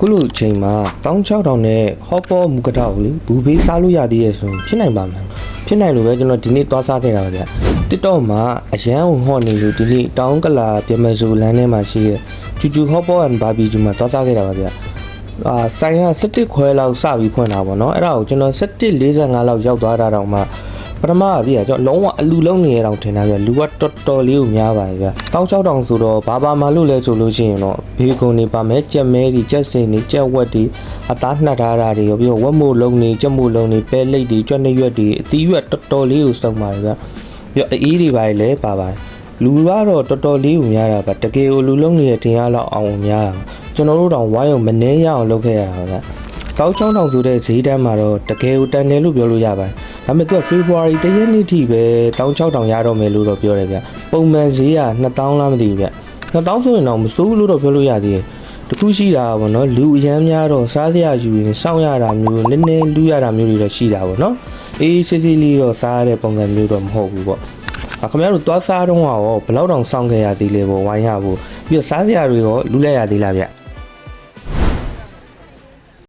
ခုလိုအချိန်မှာ16000နဲ့ဟောပေါ်မူကတောက်လေဘူဘေးစားလို့ရသေးရဲ့ဆိုဖြစ်နိုင်ပါမလားဖြစ်နိုင်လို့ပဲကျွန်တော်ဒီနေ့သွားစားခဲ့တာပါဗျ TikTok မှာအရန်ဟော့နေလို့ဒီနေ့တောင်းကလာပြင်မဆိုလမ်းထဲမှာရှိရဲ့ကျူကျူဟောပေါ်and barbecue မှာသွားစားခဲ့တာပါဗျဆိုင်က17ခွဲလောက်စပြီးဖွင့်တာပေါ့နော်အဲ့ဒါကိုကျွန်တော်17:45လောက်ရောက်သွားတာတော့မှပထမကဒီကကျွန်တော်လုံးဝအလူလုံးနေရအောင်ထင်တာဗျလူကတော်တော်လေးကိုများပါဗျ16000ဆိုတော့ဘာမှလို့လဲဆိုလို့ရှိရင်တော့ဘေကွန်နေပါမယ်ကြက်မဲတွေကြက်စင်တွေကြက်ဝက်တွေအသားနှက်ထားတာတွေရောပြီးတော့ဝက်မို့လုံးတွေကြက်မို့လုံးတွေပဲလိတ်တွေကြွက်နှစ်ရွက်တွေအသီးရွက်တော်တော်လေးကိုစုံပါတယ်ဗျပြီးတော့အေးတွေပါလေပါပါတယ်လူကတော့တော်တော်လေးကိုများတာပါတကယ်ကိုလူလုံးနေတဲ့တင်ရလောက်အောင်များတာကျွန်တော်တို့တောင်ဝိုင်းအောင်မနှဲရအောင်လုပ်ခဲ့ရတာဗျ16000ဆိုတဲ့ဈေးတန်းမှာတော့တကယ်ကိုတန်တယ်လို့ပြောလို့ရပါတယ်ဒါပေမဲ့သူက February 1ရက်နေ့ထိပဲ16000ရတော့မယ်လို့တော့ပြောတယ်ဗျပုံမှန်ဈေးက2000လားမသိဘူးဗျ2000ဆိုရင်တော့မစိုးဘူးလို့တော့ပြောလို့ရသေးတယ်တခုရှိတာပေါ့နော်လူအရမ်းများတော့စားစရာယူရင်စောင့်ရတာမျိုးနည်းနည်းလူရတာမျိုးတွေတော့ရှိတာပေါ့နော်အေးစစ်စစ်လေးတော့စားရတဲ့ပုံစံမျိုးတော့မဟုတ်ဘူးပေါ့ခင်ဗျားတို့သွားစားတော့ဘယ်လောက်တောင်စောင့်ခဲ့ရသေးလဲပေါ့ဝိုင်းရဖို့ပြီးတော့စားစရာတွေရောလူလဲရသေးလားဗျ